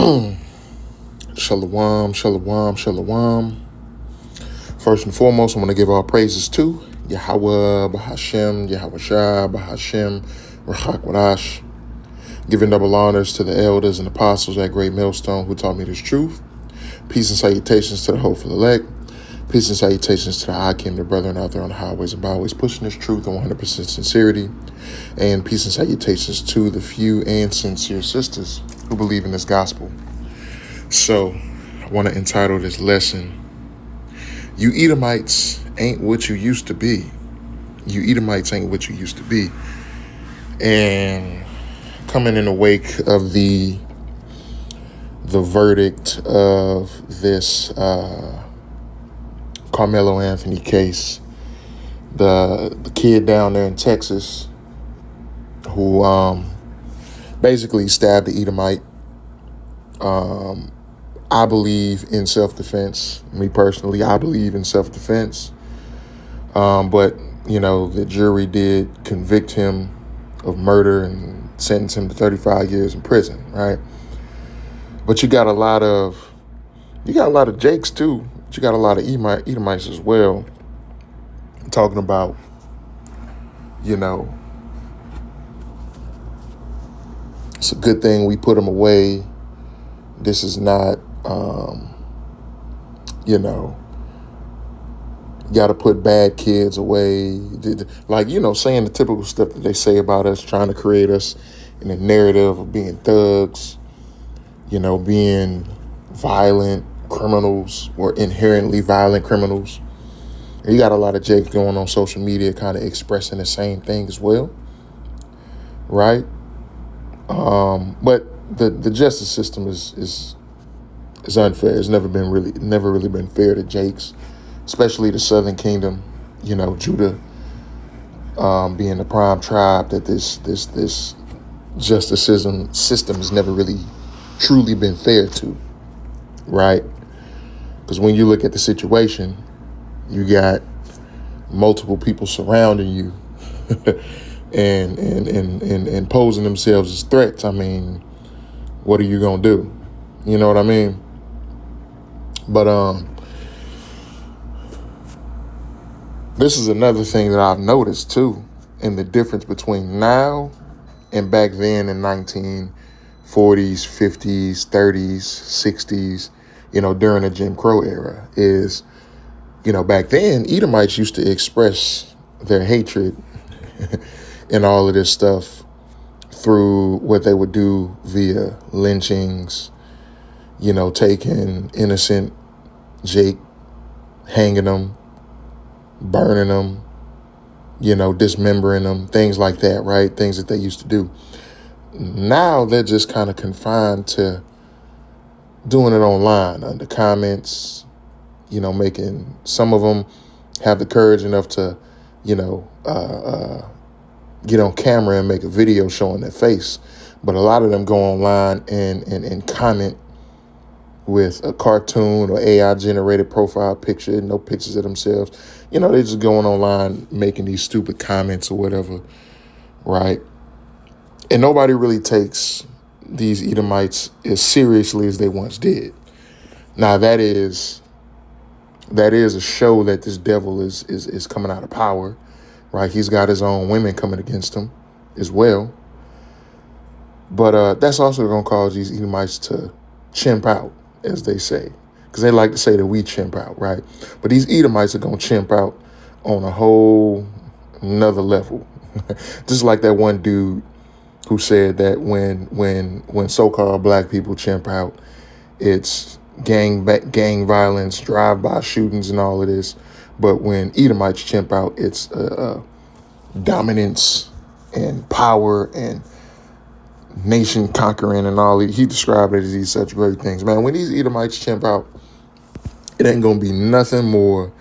Shalom, shalom, shalom. First and foremost, I want to give all praises to Yahweh, Bahashem, Yahweh Shah, Bahashem, Rachak Wadash. Giving double honors to the elders and apostles at Great Millstone who taught me this truth. Peace and salutations to the hopeful elect. Peace and salutations to the Akim, the brethren out there on the highways and byways, pushing this truth on 100% sincerity. And peace and salutations to the few and sincere sisters who believe in this gospel. So, I want to entitle this lesson, You Edomites Ain't What You Used to Be. You Edomites ain't what you used to be. And coming in the wake of the verdict of this Carmelo Anthony case, the kid down there in Texas who basically stabbed the Edomite. I believe in self-defense. Me personally, I believe in self-defense. But, you know, the jury did convict him of murder and sentence him to 35 years in prison, right? But you got a lot of Jakes too. But you got a lot of Edomites as well. I'm talking about, you know, it's a good thing we put them away. This is not, you know, got to put bad kids away. Like, you know, saying the typical stuff that they say about us, trying to create us in a narrative of being thugs, you know, being violent criminals or inherently violent criminals. And you got a lot of Jakes going on social media kind of expressing the same thing as well, right? But the justice system is unfair. It's never really been fair to Jakes, especially the Southern Kingdom. You know, Judah being the prime tribe that this justice system has never really truly been fair to, right? Because when you look at the situation, you got multiple people surrounding you and posing themselves as threats. I mean, what are you gonna do? You know what I mean? But this is another thing that I've noticed too, in the difference between now and back then in 1940s, 50s, 30s, 60s, you know, during the Jim Crow era is, you know, back then Edomites used to express their hatred and all of this stuff through what they would do via lynchings, you know, taking innocent Jake, hanging them, burning them, you know, dismembering them, things like that, right? Things that they used to do. Now they're just kind of confined to doing it online under comments, you know, making some of them have the courage enough to, you know, get on camera and make a video showing their face. But a lot of them go online and comment with a cartoon or AI generated profile picture, no pictures of themselves. You know, they're just going online making these stupid comments or whatever, right? And nobody really takes these Edomites as seriously as they once did. Now that is a show that this devil is coming out of power, right? He's got his own women coming against him as well. But that's also going to cause these Edomites to chimp out, as they say, because they like to say that we chimp out, right? But these Edomites are going to chimp out on a whole another level. Just like that one dude who said that when so-called black people chimp out, it's gang violence, drive-by shootings and all of this. But when Edomites chimp out, it's dominance and power and nation conquering and all. He described it as these such great things. Man, when these Edomites chimp out, it ain't going to be nothing more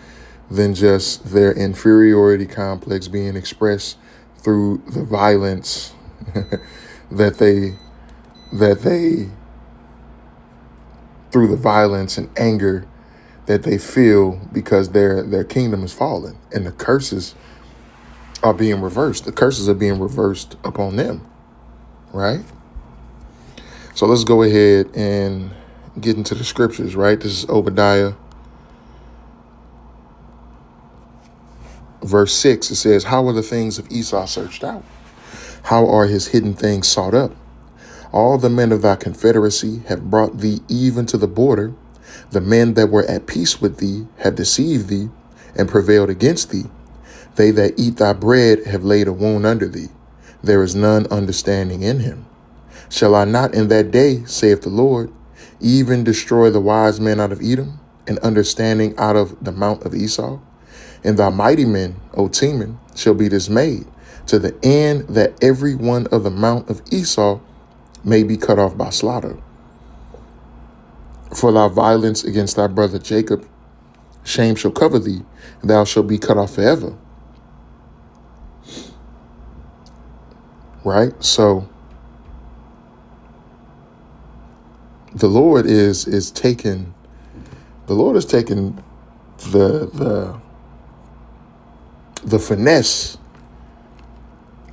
than just their inferiority complex being expressed through the violence that they through the violence and anger that they feel because their kingdom is fallen and the curses are being reversed. The curses are being reversed upon them, right? So let's go ahead and get into the scriptures, right? This is Obadiah, verse 6. It says, how are the things of Esau searched out? How are his hidden things sought up? All the men of thy confederacy have brought thee even to the border. The men that were at peace with thee have deceived thee and prevailed against thee. They that eat thy bread have laid a wound under thee. There is none understanding in him. Shall I not in that day, saith the Lord, even destroy the wise men out of Edom, and understanding out of the mount of Esau? And thy mighty men, O Teman, shall be dismayed, to the end that every one of the mount of Esau may be cut off by slaughter. For thy violence against thy brother Jacob, shame shall cover thee, and thou shalt be cut off forever. Right? So the Lord is taking the finesse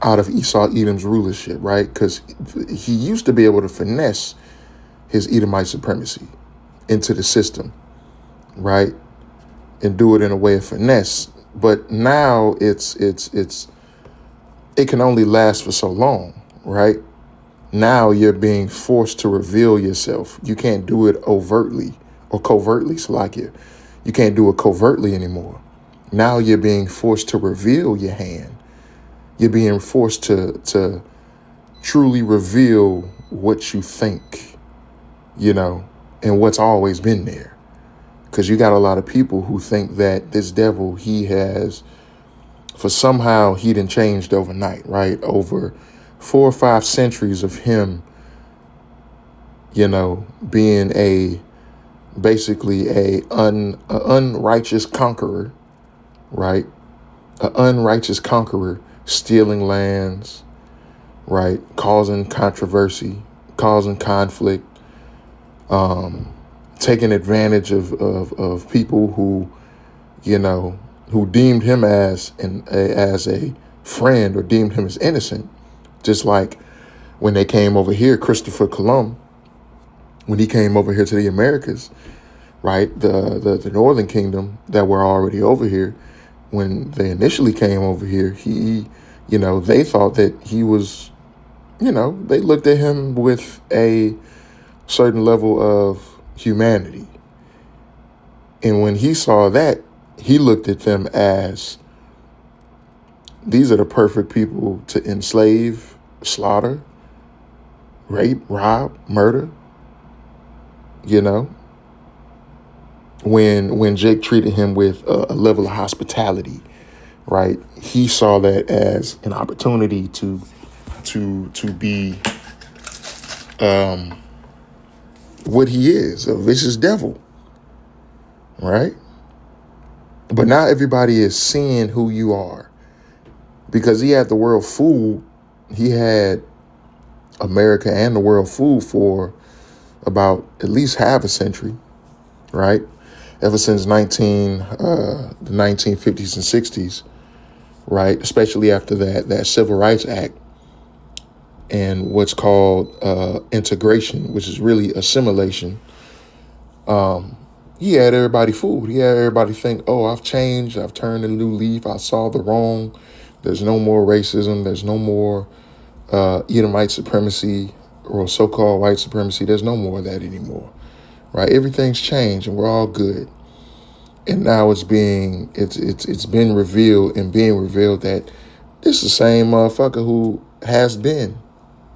out of Esau Edom's rulership, right? Because he used to be able to finesse his Edomite supremacy into the system, right? And do it in a way of finesse. But now it can only last for so long, right? Now you're being forced to reveal yourself. You can't do it overtly or covertly, Salakia. You can't do it covertly anymore. Now you're being forced to reveal your hand. You're being forced to truly reveal what you think, and what's always been there. Because you got a lot of people who think that this devil, he done changed overnight, right? Over 4 or 5 centuries of him, being basically a unrighteous conqueror, right? An unrighteous conqueror, stealing lands, right? Causing controversy, causing conflict, taking advantage of people who, who deemed him as a friend or deemed him as innocent. Just like when they came over here, Christopher Columbus, when he came over here to the Americas, right? The Northern Kingdom that were already over here, when they initially came over here, they thought that he was, they looked at him with a certain level of humanity. And when he saw that, he looked at them as, these are the perfect people to enslave, slaughter, rape, rob, murder. When Jake treated him with a level of hospitality, right? He saw that as an opportunity to be what he is, a vicious devil, right? But now everybody is seeing who you are, because he had the world fooled. He had America and the world fooled for about at least half a century, right? Ever since the 1950s and 60s, right? Especially after that Civil Rights Act and what's called integration, which is really assimilation. He had everybody fooled. He had everybody think, oh, I've changed. I've turned a new leaf. I saw the wrong. There's no more racism. There's no more Edomite supremacy or so-called white supremacy. There's no more of that anymore, right? Everything's changed and we're all good. And now it's been revealed and being revealed that this is the same motherfucker who has been,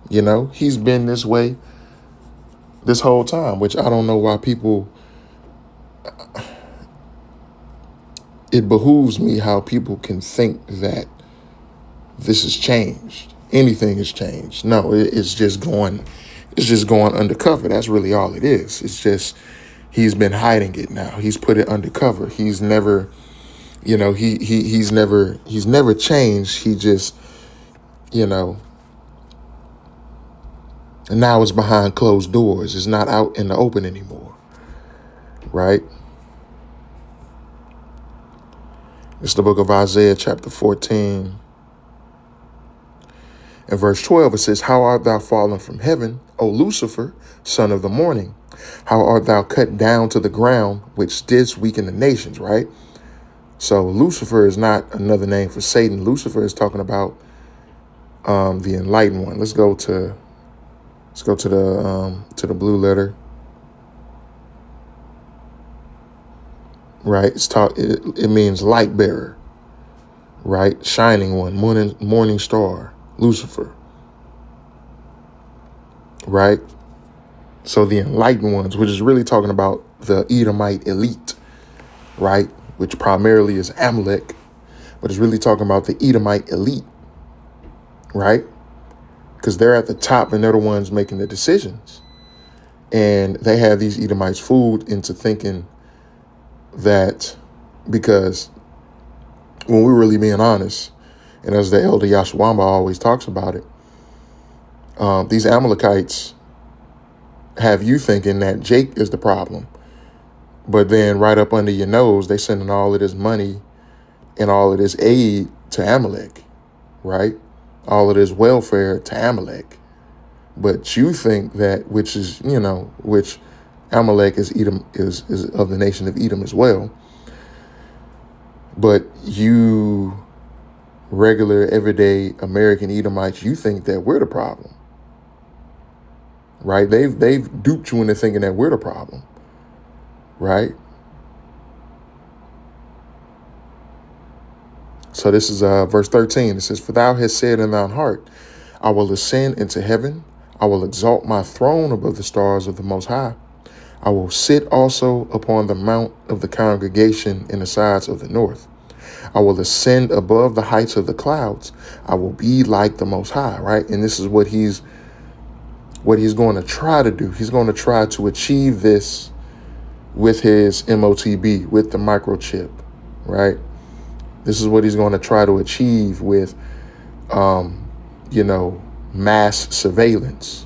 he's been this way this whole time, which I don't know why people, it behooves me how people can think that this has changed. Anything has changed. No, it's just going undercover. That's really all it is. It's just, he's been hiding it now. He's put it undercover. He's never, he's never changed. He just, and now it's behind closed doors. It's not out in the open anymore, right? It's the book of Isaiah, chapter 14. In verse 12, it says, how art thou fallen from heaven, O Lucifer, son of the morning? How art thou cut down to the ground, which didst weaken the nations, right? So Lucifer is not another name for Satan. Lucifer is talking about the enlightened one. Let's go to the blue letter. Right? It means light bearer, right? Shining one, morning star, Lucifer. Right? So the enlightened ones, which is really talking about the Edomite elite, right? Which primarily is Amalek, but it's really talking about the Edomite elite, right? Because they're at the top and they're the ones making the decisions. And they have these Edomites fooled into thinking that, because when we're really being honest, and as the elder Yashwamba always talks about it, these Amalekites have you thinking that Jake is the problem. But then right up under your nose, they sending all of this money and all of this aid to Amalek, right? All of this welfare to Amalek. But you think that, which Amalek is Edom, is of the nation of Edom as well. But you regular, everyday American Edomites, you think that we're the problem, right? They've duped you into thinking that we're the problem, right? So this is verse 13. It says, for thou hast said in thine heart, I will ascend into heaven. I will exalt my throne above the stars of the Most High. I will sit also upon the mount of the congregation in the sides of the north. I will ascend above the heights of the clouds. I will be like the Most High, right? And this is what he's going to try to do. He's going to try to achieve this with his MOTB, with the microchip, right? This is what he's going to try to achieve with, mass surveillance,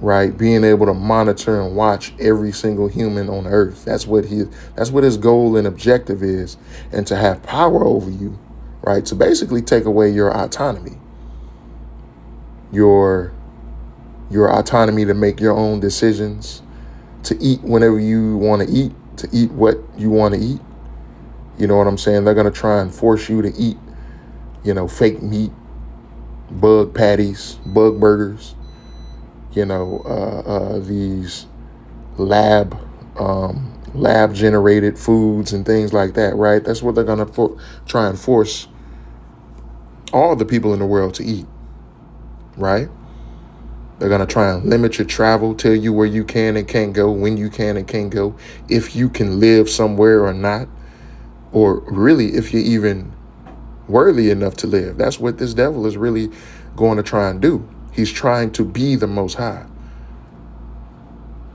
right? Being able to monitor and watch every single human on earth. That's what his goal and objective is. And to have power over you, right? To basically take away your autonomy, your autonomy to make your own decisions, to eat whenever you want to eat, to eat what you want to eat. You know what I'm saying? They're going to try and force you to eat, fake meat, bug patties, bug burgers, these lab generated foods and things like that, right? That's what they're going to try and force all the people in the world to eat, right? They're going to try and limit your travel, tell you where you can and can't go, when you can and can't go, if you can live somewhere or not, or really if you're even worthy enough to live. That's what this devil is really going to try and do. He's trying to be the Most High.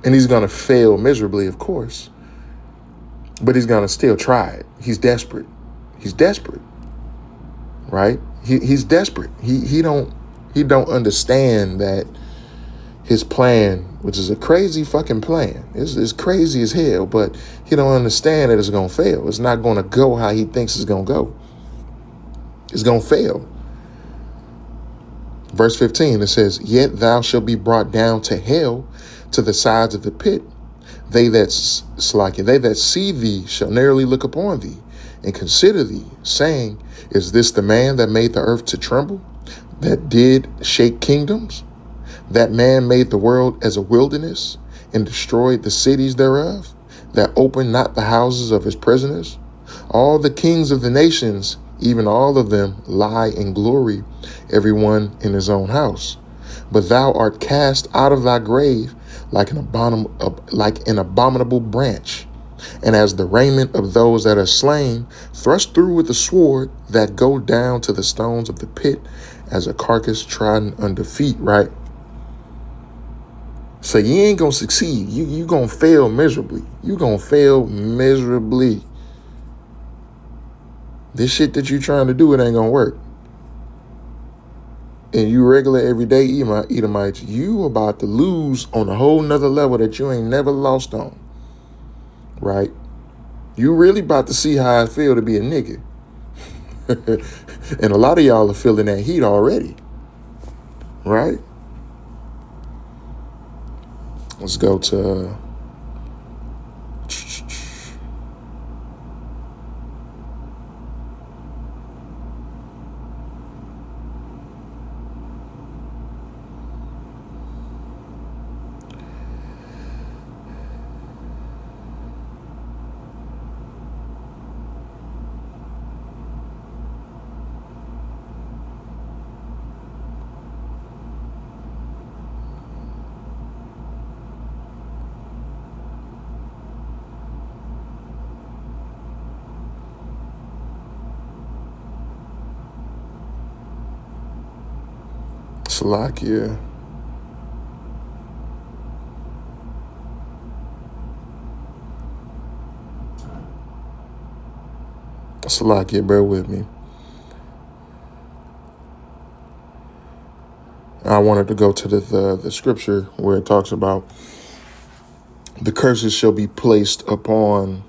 And he's going to fail miserably, of course. But he's going to still try it. He's desperate. He's desperate. Right? He's desperate. He don't understand that his plan, which is a crazy fucking plan, is crazy as hell, but he don't understand that it's going to fail. It's not going to go how he thinks it's going to go. It's going to fail. Verse 15, it says, yet thou shalt be brought down to hell, to the sides of the pit. They that see thee shall narrowly look upon thee and consider thee, saying, is this the man that made the earth to tremble, that did shake kingdoms? That man made the world as a wilderness and destroyed the cities thereof, that opened not the houses of his prisoners. All the kings of the nations, even all of them, lie in glory, every one in his own house. But thou art cast out of thy grave like an abominable branch, and as the raiment of those that are slain, thrust through with the sword, that go down to the stones of the pit, as a carcass trodden under feet, right? So you ain't gonna succeed. You gonna fail miserably. You gonna fail miserably. This shit that you trying to do, it ain't gonna work. And you regular everyday Edomites, you about to lose on a whole nother level that you ain't never lost on. Right? You really about to see how I feel to be a nigga. And a lot of y'all are feeling that heat already, right? Let's go to Slovakia. Slovakia, bear with me. I wanted to go to the scripture where it talks about the curses shall be placed upon,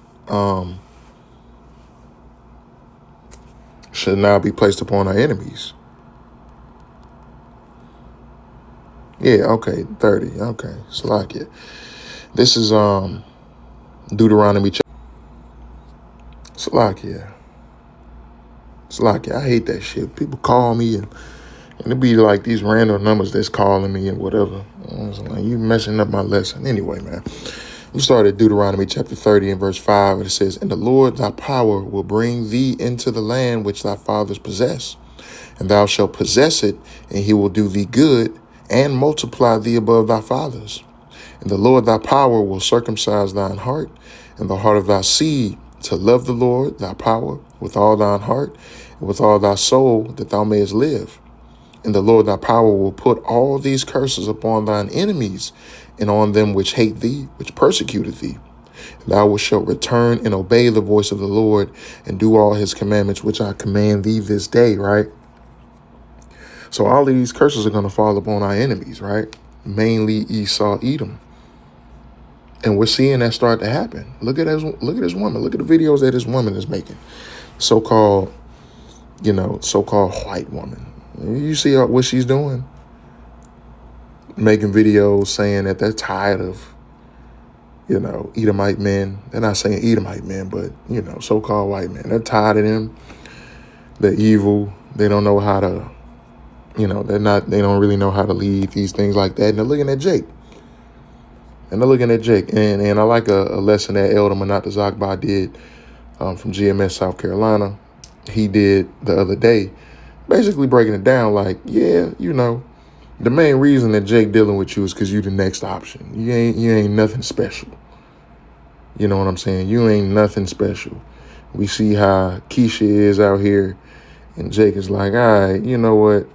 should now be placed upon our enemies. Yeah, okay, 30. Okay, Slovakia. This is Deuteronomy. Slovakia. I hate that shit. People call me and it be like these random numbers that's calling me and whatever. I was like, you messing up my lesson. Anyway, man. We started Deuteronomy chapter 30 and verse 5. And it says, and the Lord thy power will bring thee into the land which thy fathers possess. And thou shalt possess it, and he will do thee good and multiply thee above thy fathers. And the Lord thy power will circumcise thine heart and the heart of thy seed to love the Lord thy power with all thine heart and with all thy soul, that thou mayest live. And the Lord thy power will put all these curses upon thine enemies and on them which hate thee, which persecuted thee. And thou shalt return and obey the voice of the Lord and do all his commandments, which I command thee this day, right? So all of these curses are going to fall upon our enemies, right? Mainly Esau, Edom. And we're seeing that start to happen. Look at this woman. Look at the videos that this woman is making. So-called white woman. You see what she's doing? Making videos saying that they're tired of, Edomite men. They're not saying Edomite men, but, so-called white men. They're tired of them. They're evil. They don't know how to, they don't really know how to lead, these things like that. And they're looking at Jake. And I like a lesson that Elder Manat Zagba did from GMS South Carolina. He did the other day, basically breaking it down like, yeah, the main reason that Jake dealing with you is because you the next option. You ain't nothing special. You know what I'm saying? You ain't nothing special. We see how Keisha is out here, and Jake is like, all right, you know what?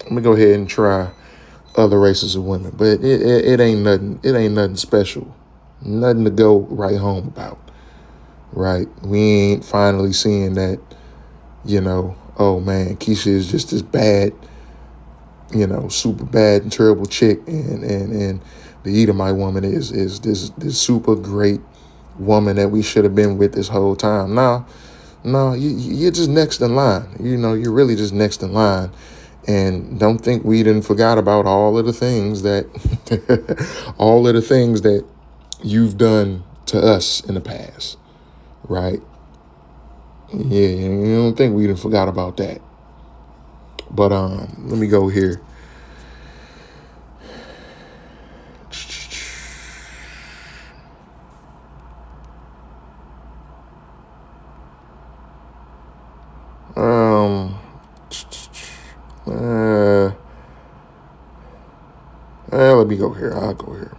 Let me go ahead and try other races of women, but it ain't nothing. It ain't nothing special. Nothing to go right home about. Right? We ain't finally seeing that, oh man, Keisha is just this bad, super bad and terrible chick, and the Edomite woman is this super great woman that we should have been with this whole time. No, you're just next in line. You're really just next in line. And don't think we didn't forgot about all of the things that you've done to us in the past, right? Yeah, you don't think we didn't forgot about that. But let me go here. Let me go here. I'll go here.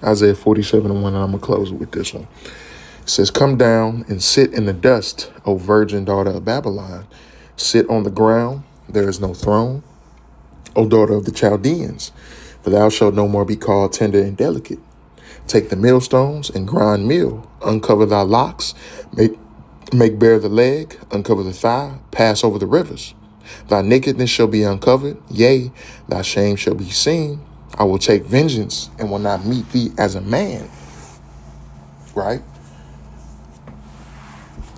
Isaiah 47:1, and I'm going to close with this one. It says, come down and sit in the dust, O virgin daughter of Babylon. Sit on the ground. There is no throne. O daughter of the Chaldeans, for thou shalt no more be called tender and delicate. Take the millstones and grind meal. Uncover thy locks. Make bare the leg. Uncover the thigh. Pass over the rivers. Thy nakedness shall be uncovered. Yea, thy shame shall be seen. I will take vengeance and will not meet thee as a man. Right?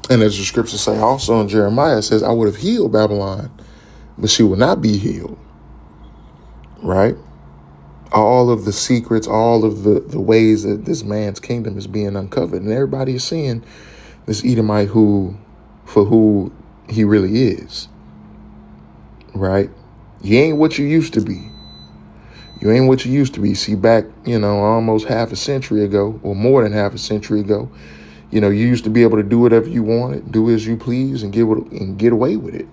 And as the scriptures say also in Jeremiah, it says, I would have healed Babylon, but she will not be healed. Right? All of the secrets, all of the ways that this man's kingdom is being uncovered. And everybody is seeing this Edomite for who he really is. Right? You ain't what you used to be. You ain't what you used to be. See, back, almost half a century ago, or more than half a century ago, you used to be able to do whatever you wanted, do as you please, and get away with it.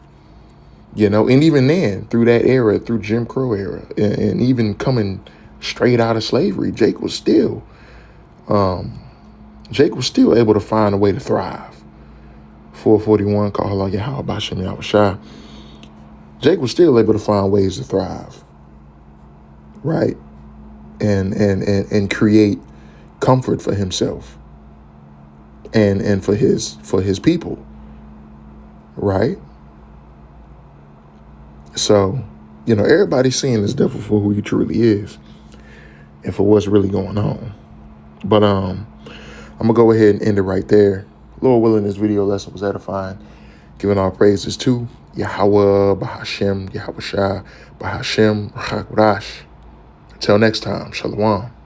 And even then, through that era, through Jim Crow era, and even coming straight out of slavery, Jake was still able to find a way to thrive. 441, call Allah Yahweh Bashem Yahushua. Jake was still able to find ways to thrive, right? And create comfort for himself and for his people, right? So, everybody's seeing this devil for who he truly is and for what's really going on. But I'm gonna go ahead and end it right there. Lord willing, this video lesson was edifying. Giving all praises to Yahweh, Bahashem, Yahweh Shai, Bahashem, Rachakodash. Until next time, Shalom.